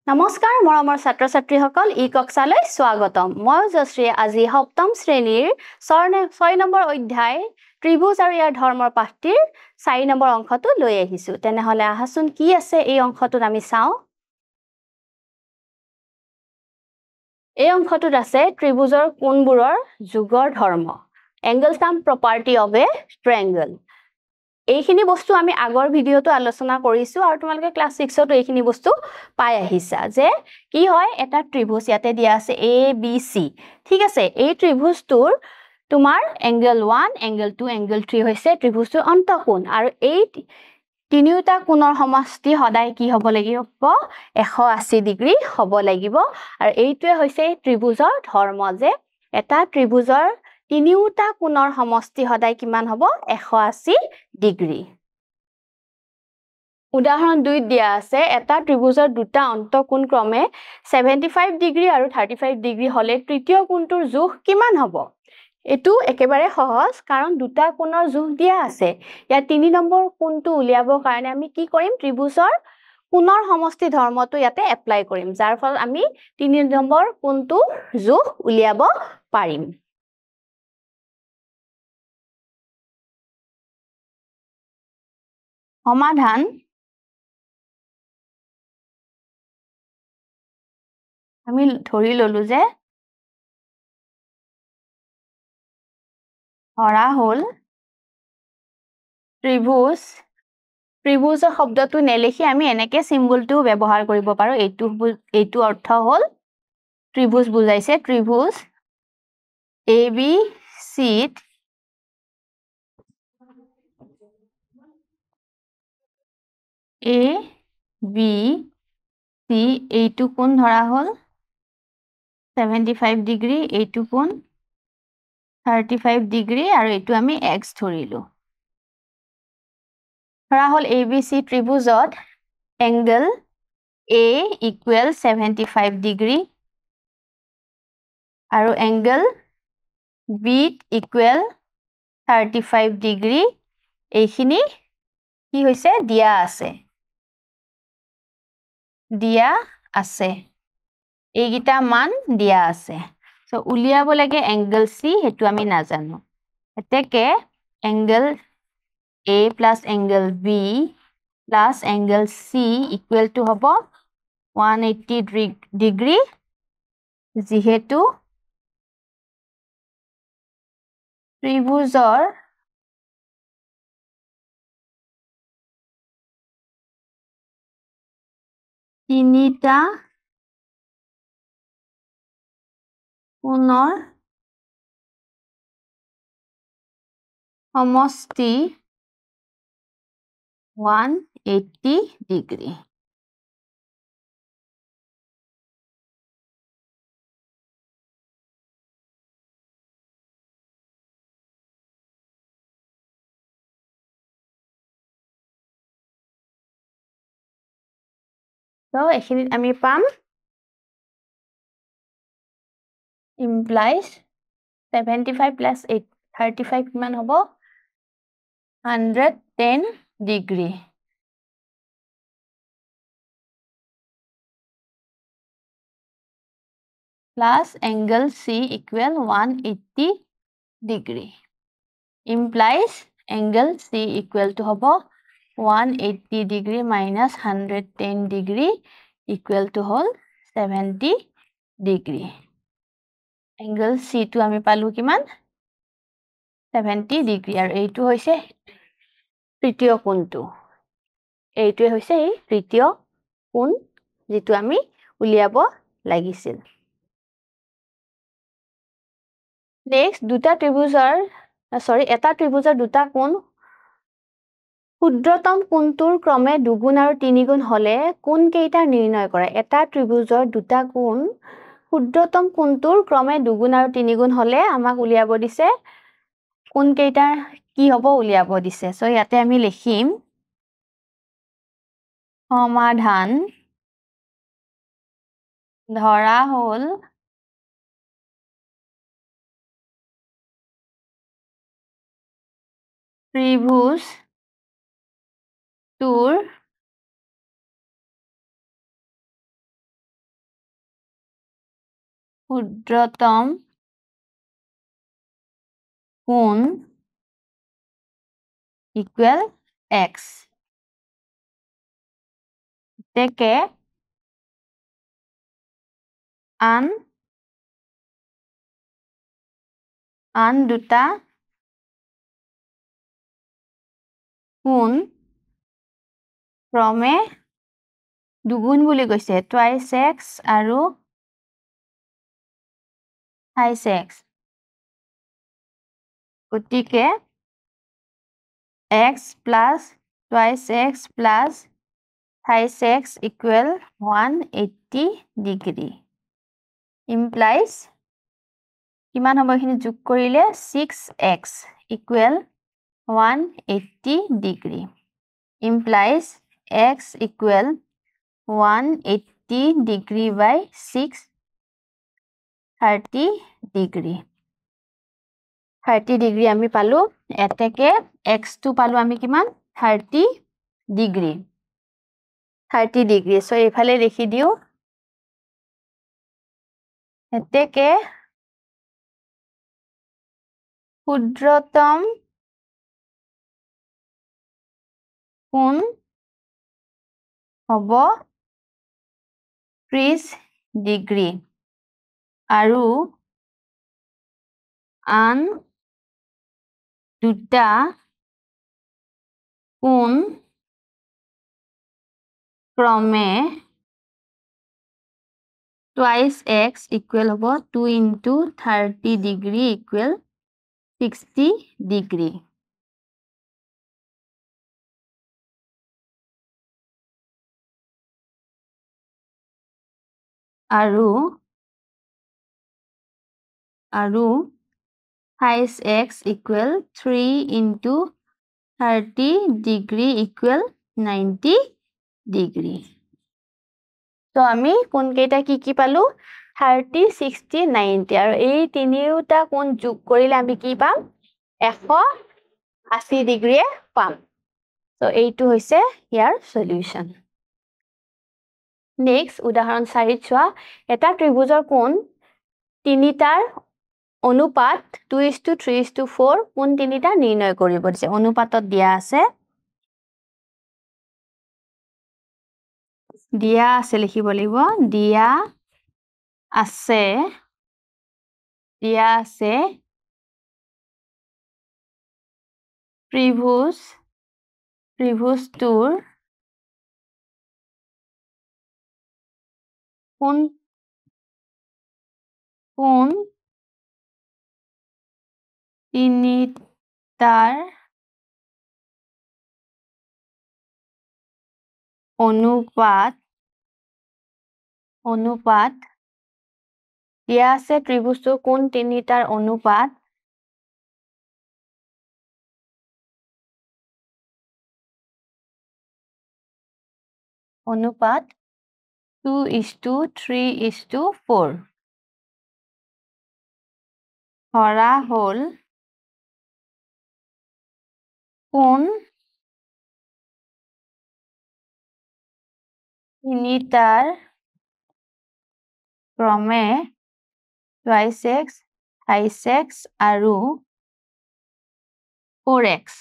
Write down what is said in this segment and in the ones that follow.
নমস্কাৰ মৰমৰ ছাত্ৰ ছাত্ৰীসকল ই কক্ষালৈ স্বাগতম মই জশ্ৰী আজি সপ্তম শ্ৰেণীৰ 6 নম্বৰ অধ্যায় ত্ৰিভুজ আৰু ইয়াৰ ধৰ্মৰ পাঠটিৰ 4 নম্বৰ অংশটো লৈ আহিছো তেনেহলে আহাচোন কি আছে এই অংশটোত আমি চাও এই অংশটোত আছে ত্ৰিভুজৰ কোণবোৰৰ যোগৰ ধৰ্ম এংগল সাম প্ৰপাৰ্টি অফ এ ট্ৰায়াঙ্গল এইখিনি বস্তু আমি আগৰ ভিডিওটো আলোচনা কৰিছো আৰু তোমালোকে ক্লাস 6 ত এইখিনি বস্তু পাই আহিছা যে কি হয় এটা ত্ৰিভুজ ইয়াতে দিয়া আছে এ বি সি ঠিক আছে এই ত্ৰিভুজটোৰ তোমাৰ এংগল 1 এংগল 2 এংগল 3 হৈছে ত্ৰিভুজটোৰ অন্তঃকোণ আৰু এই তিনিটা কোণৰ সমষ্টি সদায় কি হ'ব লাগিব 180 ডিগ্ৰী হ'ব লাগিব আৰু এইটোৱে হৈছে ত্ৰিভুজৰ ধৰ্ম যে এটা ত্ৰিভুজৰ তিনিটা কোণৰ সমষ্টি সদায় কিমান হ'ব 180 ডিগ্ৰী উদাহৰণ 2 দিয়া আছে এটা ত্ৰিভুজৰ দুটা অন্তঃকোণ ক্ৰমে 75 ডিগ্ৰী আৰু 35 ডিগ্ৰী হলে তৃতীয় কোণটোৰ যোগ কিমান হ'ব এটো একেবাৰে সহজ কাৰণ দুটা কোণৰ যোগ দিয়া আছে ইয়াৰ 3 নম্বৰ কোণটো উলিয়াবৰ কাৰণে আমি কি কৰিম ত্ৰিভুজৰ কোণৰ সমষ্টি ধৰ্মটো ইয়াতে এপ্লাই কৰিম যাৰ ফলত আমি 3 নম্বৰ কোণটো যোগ উলিয়াব পাৰিম সমাধান আমি ধৰি ললো যে ধৰা হল ত্ৰিভুজ শব্দটো নেলেখি আমি এনেকে সিম্বলটো ব্যৱহাৰ কৰিব পাৰো এইটো অৰ্থ হল ত্ৰিভুজ বুজাইছে ত্ৰিভুজ A B C A B সি এইটো কোণ ধৰা হল 75 ডিগ্ৰী এইটো কোণ 35 ডিগ্ৰী আৰু এইটো আমি x ধৰিলো ধৰা হল ABC ত্ৰিভুজত এংগল A ইকুৱেল 75 ডিগ্ৰী আৰু এংগল B ইকুৱেল 35 ডিগ্ৰী এইখিনি কি হৈছে দিয়া আছে এইগিটা মান দিয়া আছে সো উলিয়াব লাগে এংগল C হেতু আমি নাজানো এতেকে angle A plus angle B plus angle C equal to হ'ব 180 degree যিহেতু ত্ৰিভুজৰ তিনিটা কোণৰ সমষ্টি 180 ডিগ্ৰী তো এখিনিত আমি পাম implies 75 plus 35 কিমান হ'ব 110 degree plus angle C equal 180 degree implies angle C equal to হ'ব 180 degree minus 110 degree equal to hall 70 degree angle C টো আমি পালো কিমান 70 degree আৰু এইটো হৈছে তৃতীয় কোণটো এইটোৱে হৈছে এই তৃতীয় কোণ যেটো আমি উলিয়াব লাগিছিল নেক্সট এটা ত্ৰিভুজৰ দুটা কোণ ক্ষুদ্ৰতম কোণটোৰ ক্ৰমে দুগুণ আৰু তিনিগুণ হলে কোণ কেইটা নিৰ্ণয় কৰা এটা ত্ৰিভুজৰ দুটা কোণ ক্ষুদ্ৰতম কোণটোৰ ক্ৰমে দুগুণ আৰু তিনিগুণ হলে আমাক উলিয়াব দিছে কোণ কেইটা কি হ'ব উলিয়াব দিছে সো ইয়াতে আমি লিখিম সমাধান ধৰা হল ত্ৰিভুজ তোৰ ক্ষুদ্ৰতম কোণ equal x তেকে আন দুটা কোণ ক্ৰমে দুগুণ বুলি কৈছে twice x আৰু thrice x গতিকে x plus twice x plus thrice x equal 180 degree implies কিমান হ'ব এখিনি যোগ কৰিলে 6x equal 180 degree implies x equal 180 degree by 6 30 degree 30 degree আমি পালো এতেকে x টো পালো আমি কিমান 30 degree 30 degree সো এফালে লিখি দিও এতেকে ক্ষুদ্রতম কোণ হ'ব 30 degree আৰু আন দুটা কোণ ক্ৰমে twice x equal হ'ব 2 into 30 degree equal 60 degree আৰু twice x equal 3 into 30 degree equal 90 degree তো আমি কোণ কেইটা কি পালো 30 60 90 আৰু এই তিনিটা কোণ যোগ কৰিলে আমি কি পাম 180 ডিগ্ৰী পাম তো এইটো হৈছে ইয়াৰ সলিউশন নেক্সট উদাহৰণ 4 চোৱা এটা ত্ৰিভুজৰ কোণ তিনিটাৰ অনুপাত 2:3:4 কোণ তিনিটা নিৰ্ণয় কৰিব দিছে অনুপাতত দিয়া আছে লিখিব লাগিব দিয়া আছে ত্ৰিভুজটোৰ কোণ তিনিটাৰ অনুপাত দিয়া আছে ত্ৰিভুজটোৰ কোণ তিনিটাৰ অনুপাত 2:3:4 ধৰা হ'ল কোণ তিনিটাৰ ক্ৰমে twice x thrice x আৰু 4x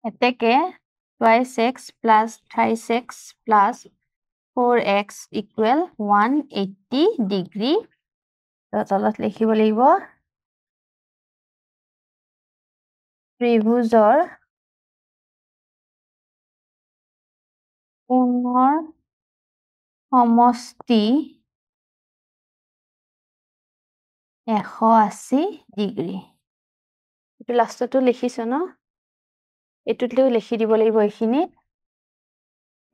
এতেকে twice x plus thrice x plus 4x equal 180 degree তলত লিখিব লাগিব ত্ৰিভুজৰ কোণৰ সমষ্টি 180 ডিগ্ৰী এটো লাষ্টটো লিখিছো ন এটুটলেও লিখি দিব লাগিব এখিনি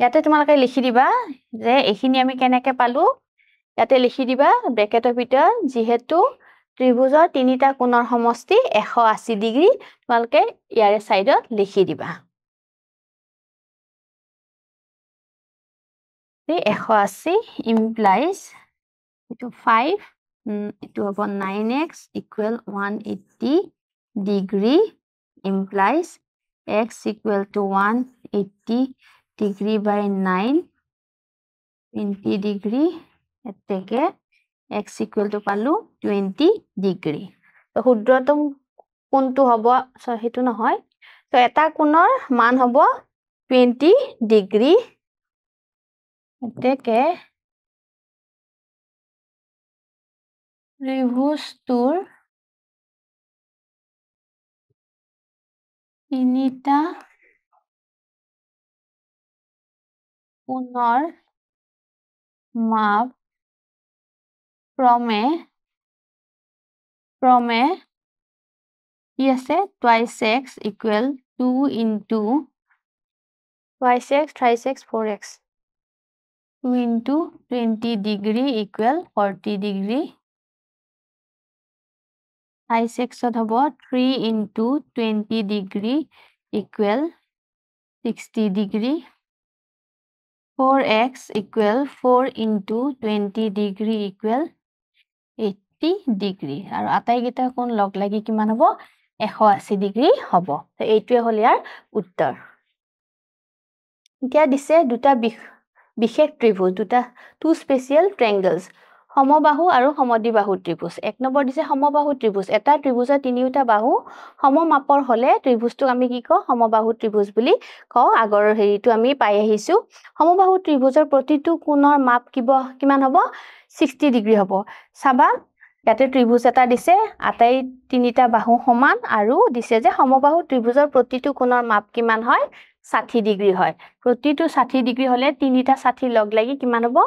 ইয়াতে তোমালোকে লিখি দিবা যে এখিনি আমি কেনেকে পালো ইয়াতে লিখি দিবা ব্ৰেকেটৰ ভিতৰত যেহেতু ত্ৰিভুজৰ তিনিটা কোণৰ সমষ্টি 180 ডিগ্ৰী তোমালোকে ইয়াৰে সাইডত লিখি দিবা 180 implies itu 5 itu হ'ব 9x equal 180 degree implies x equal to 180 degree by 9 20 degree এতেকে x equal to পালো 20 ডিগ্ৰী তো ক্ষুদ্ৰতম কোণটো হ'ব হেতু নহয় তো এটা কোণৰ মান হ'ব 20 ডিগ্ৰী এতেকে ত্ৰিভুজটোৰ তিনিটা কোণৰ মাপ ক্ৰমে কি আছে twice x equal 2 into twice x thrice x 4x 2 into 20 degree equal 40 degree twice x হব 3 into 20 degree equal 60 degree 4x equal 4 into 20 degree equal 80 degree আৰু আটাইকেইটা কোণ লগ লাগি কিমান হ'ব 180 ডিগ্ৰী হ'ব তো এইটোৱে হ'ল ইয়াৰ উত্তৰ এতিয়া দিছে দুটা বিশেষ ত্ৰিভুজ দুটা টু স্পেচিয়েল ট্ৰায়াঙ্গলস সমবাহু আৰু সমদ্বিবাহু ত্ৰিভুজ এক নম্বৰ দিছে সমবাহু ত্ৰিভুজ এটা ত্ৰিভুজৰ তিনিটা বাহু সমমাপৰ হলে ত্ৰিভুজটোক আমি কি কওঁ সমবাহু ত্ৰিভুজ বুলি কওঁ আগৰ হেৰিটো আমি পাই আহিছো সমবাহু ত্ৰিভুজৰ প্ৰতিটো কোণৰ মাপ কিমান হ'ব 60 ডিগ্ৰী হ'ব চাবা ইয়াতে ত্ৰিভুজ এটা দিছে আটাই তিনিটা বাহু সমান আৰু দিছে যে সমবাহু ত্ৰিভুজৰ প্ৰতিটো কোণৰ মাপ কিমান হয় 60 ডিগ্ৰী হয় প্ৰতিটো 60 ডিগ্ৰী হলে তিনিটা 60 লগ লাগি কিমান হ'ব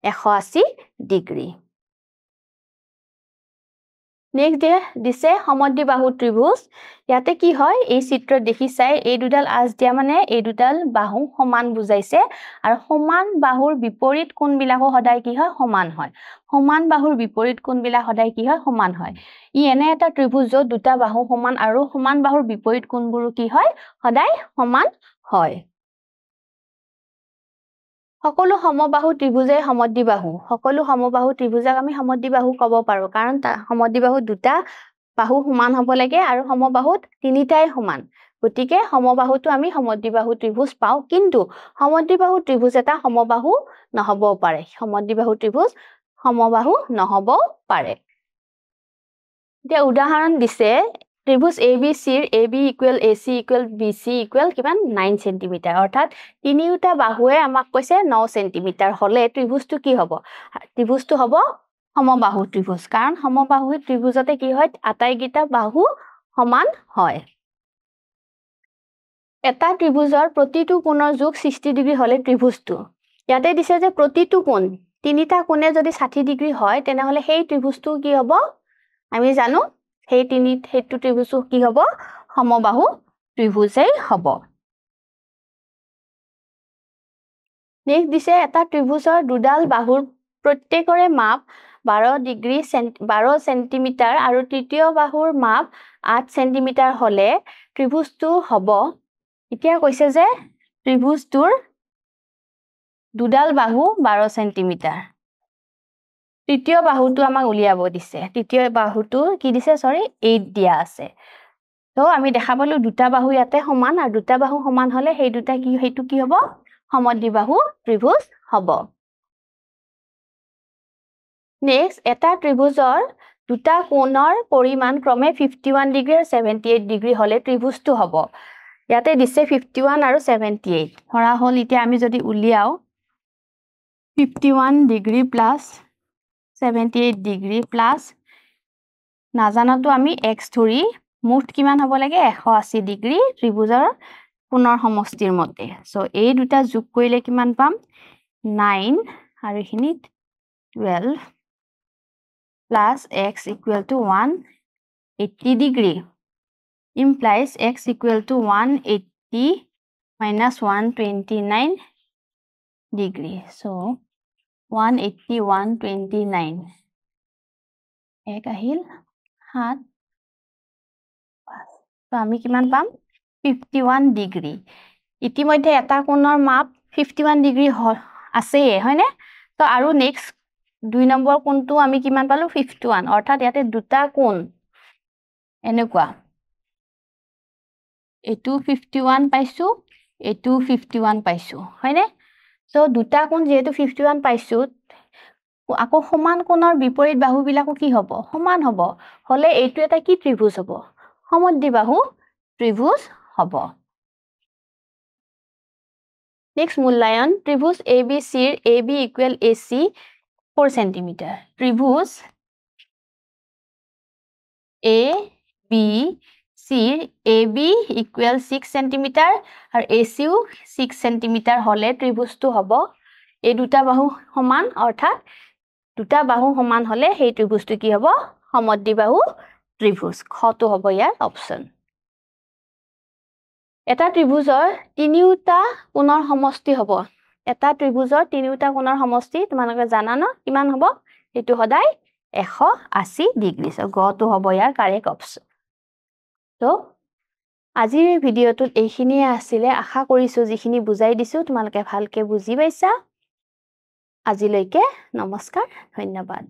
180 ডিগ্ৰী নেক্সট দিছে সমদ্বিবাহু ত্ৰিভুজ ইয়াতে কি হয় এই চিত্ৰত দেখি চাই এই দুডাল আঁচ দিয়া মানে এই দুডাল বাহু সমান বুজাইছে আৰু সমান বাহুৰ বিপৰীত কোণবিলাকো সদায় কি হয় সমান হয় সমান বাহুৰ বিপৰীত কোণবিলাক সদায় কি হয় সমান হয় ই এনে এটা ত্ৰিভুজ য'ত দুটা বাহু সমান আৰু সমান বাহুৰ বিপৰীত কোণবোৰো কি হয় সদায় সমান হয় সকলো সমবাহু ত্ৰিভুজে সমদ্বিবাহু সকলো সমবাহু ত্ৰিভুজক আমি সমদ্বিবাহু ক'ব পাৰো কাৰণ সমদ্বিবাহু দুটা বাহু সমান হ'ব লাগে আৰু সমবাহুত তিনিটাই সমান গতিকে সমবাহুটো আমি সমদ্বিবাহু ত্ৰিভুজ পাওঁ কিন্তু সমদ্বিবাহু ত্ৰিভুজ এটা সমবাহু নহ'ব পাৰে সমদ্বিবাহু ত্ৰিভুজ সমবাহু নহ'ব পাৰে এতিয়া উদাহৰণ দিছে ত্ৰিভুজ ABC ৰ AB equal AC equal BC equal কিমান 9 cm অৰ্থাৎ তিনিটা বাহুৱে আমাক কৈছে 9 cm হলে ত্ৰিভুজটো কি হ'ব ত্ৰিভুজটো হ'ব সমবাহু ত্ৰিভুজ কাৰণ সমবাহু ত্ৰিভুজতে কি হয় আটাইকেইটা বাহু সমান হয় এটা ত্ৰিভুজৰ প্ৰতিটো কোণৰ যোগ 60 ডিগ্ৰী হলে ত্ৰিভুজটো ইয়াতে দিছে যে প্ৰতিটো কোণ তিনিটা কোণে যদি 60 ডিগ্ৰী হয় তেনেহলে সেই ত্ৰিভুজটো কি হ'ব আমি জানো সেইটো ত্ৰিভুজটো কি হ'ব সমবাহু ত্ৰিভুজেই হ'ব নেক্সট দিছে এটা ত্ৰিভুজৰ দুডাল বাহুৰ প্ৰত্যেকৰে মাপ 12 সেন্টিমিটাৰ আৰু তৃতীয় বাহুৰ মাপ 8 সেন্টিমিটাৰ হলে ত্ৰিভুজটো হ'ব এতিয়া কৈছে যে ত্ৰিভুজটোৰ দুডাল বাহু 12 সেন্টিমিটাৰ তৃতীয় বাহুটো আমাক উলিয়াব দিছে তৃতীয় বাহুটো কি দিছে 8 দিয়া আছে তো আমি দেখা পালো দুটা বাহু ইয়াতে সমান আৰু দুটা বাহু সমান হলে সেই দুটা কি হেতু কি হ'ব সমদ্বিবাহু ত্ৰিভুজ হ'ব নেক্সট এটা ত্ৰিভুজৰ দুটা কোণৰ পৰিমাণ ক্ৰমে 51 ডিগ্ৰী আৰু 78 ডিগ্ৰী হলে ত্ৰিভুজটো হ'ব ইয়াতে দিছে 51 আৰু 78 ধৰা হল এতিয়া আমি যদি উলিয়াও 51 ডিগ্ৰী প্লাস 78 ডিগ্ৰী প্লাস নাজানাটো আমি x ধৰি মুঠ কিমান হ'ব লাগে 180 ডিগ্ৰী ত্ৰিভুজৰ কোণৰ সমষ্টিৰ মতে সো এই দুটা যোগ কৰিলে কিমান পাম 9 আৰু এখিনিত 12 plus x equal to 180 degree implies x equal to 180 minus 129 degree so 180 129 এক আহিল 7 তো আমি কিমান পাম 51 ডিগ্ৰী ইতিমধ্যে এটা কোণৰ মাপ 51 ডিগ্ৰী আছে হয়নে তো আৰু নেক্সট 2 নম্বৰ কোণটো আমি কিমান পালো 51 অৰ্থাৎ ইয়াতে দুটা কোণ এনেকুৱা এটু 51 পাইছো এটু 51 পাইছো হয়নে সো দুটা কোণ যেহেতু 51 পাইছো আকৌ সমান কোণৰ বিপৰীত বাহুবিলাকো কি হ'ব সমান হ'ব হলে এইটো এটা কি ত্ৰিভুজ হ'ব সমদ্বিবাহু ত্ৰিভুজ হ'ব নেক্সট মূল্যায়ন ত্ৰিভুজ ABC ৰ AB equal AC 4 cm ত্ৰিভুজ ABC ৰ AB ইকুৱেল 6 cm আৰু ACও 6 cm হলে ত্ৰিভুজটো হ'ব এই দুটা বাহু সমান অৰ্থাৎ দুটা বাহু সমান হলে সেই ত্ৰিভুজটো কি হ'ব সমদ্বিবাহু ত্ৰিভুজ খটো হ'ব ইয়াৰ অপচন এটা ত্ৰিভুজৰ তিনিওটা কোণৰ সমষ্টি হ'ব এটা ত্ৰিভুজৰ তিনিওটা কোণৰ সমষ্টি তোমালোকে জানা ন কিমান হ'ব এটো সদায় 180 ডিগ্ৰী সো গটো হ'ব ইয়াৰ কাৰেক্ট অপচন তো আজিৰ ভিডিওটোত এইখিনিয়ে আছিল আশা কৰিছো যিখিনি বুজাই দিছো তোমালোকে ভালকে বুজি পাইছা আজিলৈকে নমস্কাৰ ধন্যবাদ